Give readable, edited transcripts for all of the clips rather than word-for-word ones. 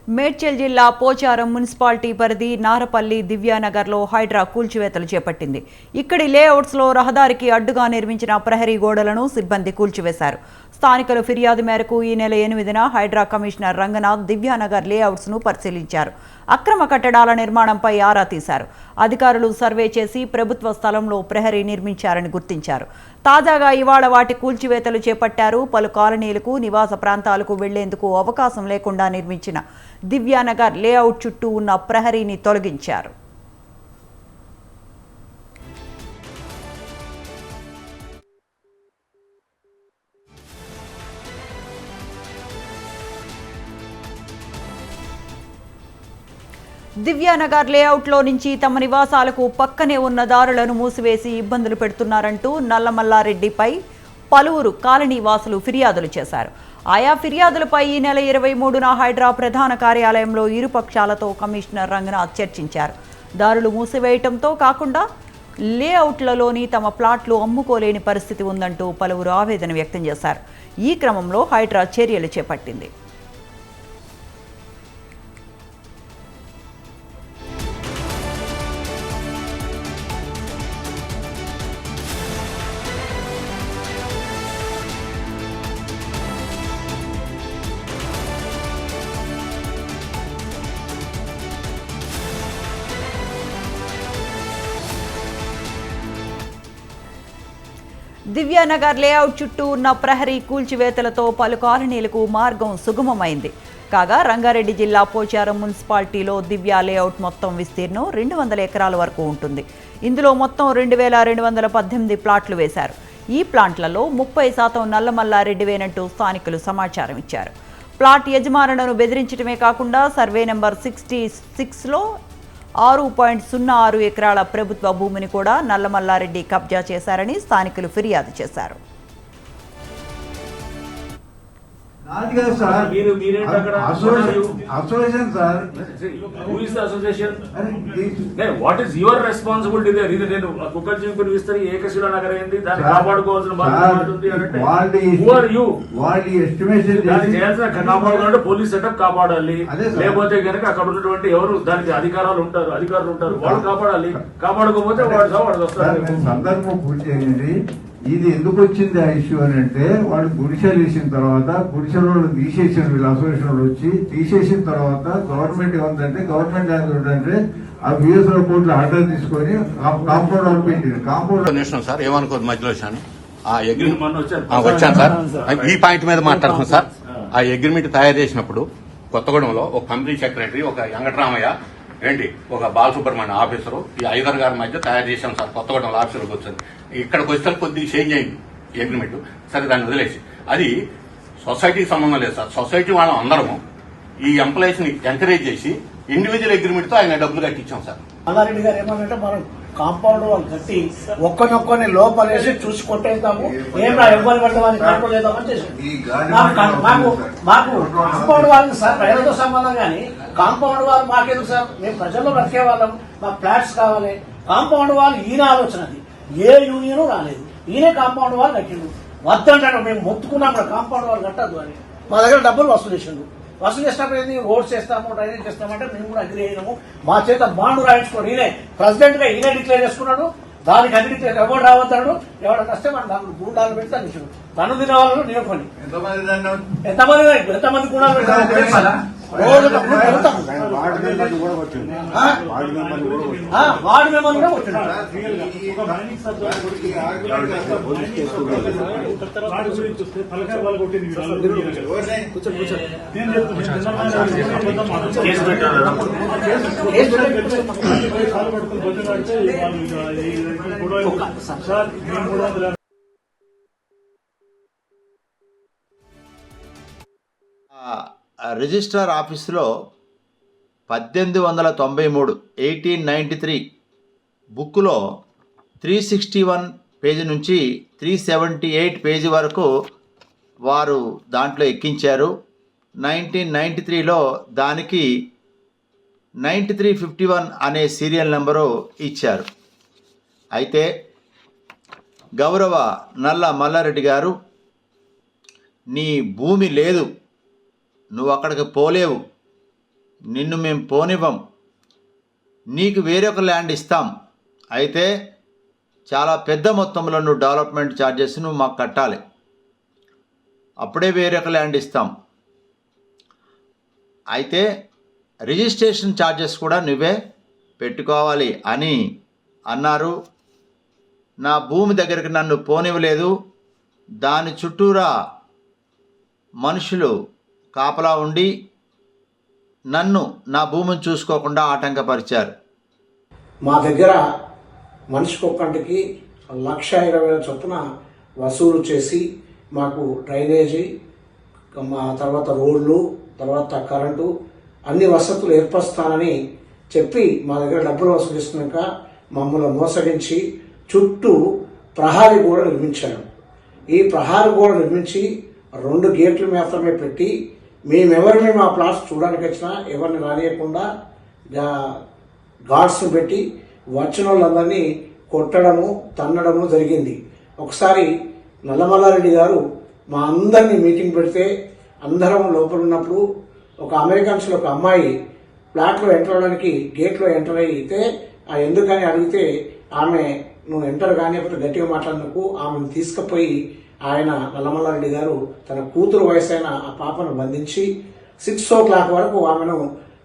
మేడ్చల్ జిల్లా పోచారం మున్సిపాలిటీ పరిధి నారపల్లి దివ్యానగర్లో హైడ్రా కూల్చివేతలు చేపట్టింది. ఇక్కడి లేఅవుట్స్లో రహదారికి అడ్డుగా నిర్మించిన ప్రహరీ గోడలను సిబ్బంది కూల్చివేశారు. స్థానికుల ఫిర్యాదు మేరకు ఈ నెల 8న హైడ్రా కమిషనర్ రంగనాథ్ దివ్యానగర్ లేఅవుట్స్ను పరిశీలించారు. అక్రమ కట్టడాల నిర్మాణంపై ఆరా తీశారు. అధికారులు సర్వే చేసి ప్రభుత్వ స్థలంలో ప్రహరీ నిర్మించారని గుర్తించారు. తాజాగా ఇవాళ వాటి కూల్చివేతలు చేపట్టారు. పలు కాలనీలకు నివాస ప్రాంతాలకు వెళ్లేందుకు అవకాశం లేకుండా నిర్మించిన దివ్యానగర్ లేఅవుట్ చుట్టూ ఉన్న ప్రహరీని తొలగించారు. దివ్యానగర్ లేఅవుట్లో నుంచి తమ నివాసాలకు పక్కనే ఉన్న దారులను మూసివేసి ఇబ్బందులు పెడుతున్నారంటూ నల్లమల్లారెడ్డిపై పలువురు కాలనీ వాసులు ఫిర్యాదులు చేశారు. ఆయా ఫిర్యాదులపై ఈ నెల 23న హైడ్రా ప్రధాన కార్యాలయంలో ఇరు పక్షాలతో కమిషనర్ రంగనాథ్ చర్చించారు. దారులు మూసివేయటంతో కాకుండా లేఅవుట్లలోని తమ ప్లాట్లు అమ్ముకోలేని పరిస్థితి ఉందంటూ పలువురు ఆవేదన వ్యక్తం చేశారు. ఈ క్రమంలో హైడ్రా చర్యలు చేపట్టింది. దివ్యానగర్ లేఅవుట్ చుట్టూ ఉన్న ప్రహరీ కూల్చివేతలతో పలు కాలనీలకు మార్గం సుగమమైంది. కాగా రంగారెడ్డి జిల్లా పోచారం మున్సిపాలిటీలో దివ్య లేఅవుట్ మొత్తం విస్తీర్ణం 200 ఎకరాల వరకు ఉంటుంది. ఇందులో మొత్తం 2218 ప్లాట్లు వేశారు. ఈ ప్లాట్లలో 30% నల్లమల్లారెడ్డివేనంటూ స్థానికులు సమాచారం ఇచ్చారు. ప్లాట్ యజమానులను బెదిరించడమే కాకుండా సర్వే నెంబర్ 66లో 6.06 ఎకరాల ప్రభుత్వ భూమిని కూడా నల్లమల్లారెడ్డి కబ్జా చేశారని స్థానికులు ఫిర్యాదు చేశారు. పోలీస్ సెటప్ కాపాడాలి, లేకపోతే కనుక అక్కడ ఉన్నటువంటి ఎవరు దానికి అధికారులు ఉంటారు వాళ్ళు కాపాడాలి. కాపాడకపోతే వాడు వస్తారు. సందర్భం పూర్తి అయింది. ఇది ఎందుకు వచ్చింది ఆ ఇష్యూ అని అంటే, వాళ్ళు గుడిసెలు వేసిన తర్వాత గుడిసెలు తీసేసిన వీళ్ళు అసోసియేషన్ వచ్చి తీసేసిన తర్వాత గవర్నమెంట్ ఏమంటే ఏంటంటే ఆ బిఎస్ఎల్ కోర్టులో ఆర్డర్ తీసుకొని కాంపౌండ్ వాళ్ళు పెట్టింది. కాంపౌండ్ సార్ ఏమనుకోదు మధ్యలో వచ్చాను సార్. ఈ పాయింట్ మీద మాట్లాడుతున్నాం సార్. ఆ అగ్రిమెంట్ తయారు చేసినప్పుడు కొత్తగూడెంలో ఒక కంపెనీ సెక్రటరీ, ఒక వెంకటరామయ్య ఒక బాలసుబ్రహ్మణ్య ఆఫీసరు, ఈ ఐదర్ గారి మధ్య తయారు చేశాం సార్. కొత్తగూడెంలో ఆఫీసర్కి వచ్చింది. ఇక్కడికి వస్తే కొద్దిగా చేంజ్ అయింది అగ్రిమెంట్. సరే దాన్ని వదిలేసి, అది సొసైటీకి సంబంధం లేదు సార్. సొసైటీ వాళ్ళం అందరము ఈ ఎంప్లాయీస్ ని ఎంకరేజ్ చేసి ఇండివిజువల్ అగ్రిమెంట్ తో ఆయన డబ్బులు కట్టించాం సార్. మల్లారెడ్డి గారు ఏమన్నంటే మనం కాంపౌండ్ వాళ్ళు కట్టి ఒక్కనొక్కని లోపలేసి చూసి కొట్టేద్దాము, ఏమన్నా ఇబ్బంది పడతామని కంట్రోల్ చేద్దామని చేసాం. మాకు కాంపౌండ్ వాళ్ళని సార్ ప్రజలతో సంబంధం కానీ కాంపౌండ్ వాళ్ళు మాకెందుకు సార్? మేము ప్రజల్లో బ్రతికే వాళ్ళం, మాకు ఫ్లాట్స్ కావాలి. కాంపౌండ్ వాళ్ళు ఈయన ఆలోచనది, ఏ యూనియన్ రాలేదు, ఈయనే కాంపౌండ్ వాళ్ళు కట్టిండు. వద్దంటాడు, మేము మొత్తుకున్నాం కూడా కాంపౌండ్ వాళ్ళు కట్టద్దు అని. మా దగ్గర డబ్బులు వసూలు చేసిండు. వసూలు చేసినప్పుడు ఏంది, రోడ్స్ చేస్తాము, డ్రైనేజ్ చేస్తామంటే మేము కూడా అగ్రి అయినాము. మా చేత బాండు రాయించుకోండి. ఈయనే ప్రెసిడెంట్ గా ఈయనే డిక్లేర్ చేసుకున్నాడు. దానికి అగ్రి ఎవరు రావద్దాడు, ఎవరికి వస్తే మన దాంట్లో గూండాలు పెట్టి తగ్గించాడు. తను తినే వాళ్ళు నేర్కొని ఎంతమంది గూండాలు పెట్టారు రోజు వార్డు మెంబర్లు కూడా కొట్టినాడు. రిజిస్ట్రార్ ఆఫీసులో 1893 బుక్లో 361 పేజీ నుంచి 378 పేజీ వరకు వారు దాంట్లో ఎక్కించారు. 1993లో దానికి 9351 అనే సీరియల్ నెంబరు ఇచ్చారు. అయితే గౌరవ నల్ల మల్లారెడ్డి గారు, నీ భూమి లేదు, నువ్వు అక్కడికి పోలేవు, నిన్ను మేము పోనివ్వం, నీకు వేరొక ల్యాండ్ ఇస్తాం, అయితే చాలా పెద్ద మొత్తంలో నువ్వు డెవలప్మెంట్ ఛార్జెస్ నువ్వు మాకు కట్టాలి, అప్పుడే వేరొక ల్యాండ్ ఇస్తాం, అయితే రిజిస్ట్రేషన్ ఛార్జెస్ కూడా నువ్వే పెట్టుకోవాలి అని అన్నారు. నా భూమి దగ్గరికి నన్ను పోనివ్వలేదు, దాని చుట్టూరా మనుషులు కాపలా ఉండి నన్ను నా భూమిని చూసుకోకుండా ఆటంకపరిచారు. మా దగ్గర మనిషికి ఒక్కంటికి 1,20,000 చొప్పున వసూలు చేసి మాకు డ్రైనేజీ, మా తర్వాత రోడ్లు, తర్వాత కరెంటు అన్ని వసతులు ఏర్పరుస్తానని చెప్పి మా దగ్గర డబ్బులు వసూలిస్తున్నాక మమ్మల్ని మోసగించి చుట్టూ ప్రహారీ గోడ నిర్మించారు. ఈ ప్రహారీ గోడ నిర్మించి 2 గేట్లు మాత్రమే పెట్టి మేమెవరిని మా ప్లాట్స్ చూడడానికి వచ్చినా ఎవరిని రానియకుండా గార్డ్స్ని పెట్టి వచ్చిన వాళ్ళందరినీ కొట్టడము, తన్నడము జరిగింది. ఒకసారి నల్లమల్లారెడ్డి గారు మా అందరినీ మీటింగ్ పెడితే అందరం లోపల ఉన్నప్పుడు ఒక అమెరికన్స్ ఒక అమ్మాయి ఫ్లాట్లో ఎంటర్ అవడానికి గేట్లో ఎంటర్ అయితే ఎందుకని అడిగితే ఆమె నువ్వు ఎంటర్ కానిప్పుడు గట్టిగా మాట్లాడినందుకు ఆమెను తీసుకుపోయి ఆయన నల్లమల్లారెడ్డి గారు తన కూతురు వయసైన ఆ పాపను బంధించి 6 o'clock వరకు ఆమెను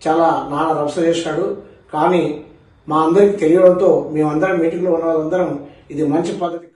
చాలా నానా రభస చేశాడు. కానీ మా అందరికి తెలియడంతో మేమందరం మీటింగ్లో ఉన్న వాళ్ళందరం ఇది మంచి పద్ధతి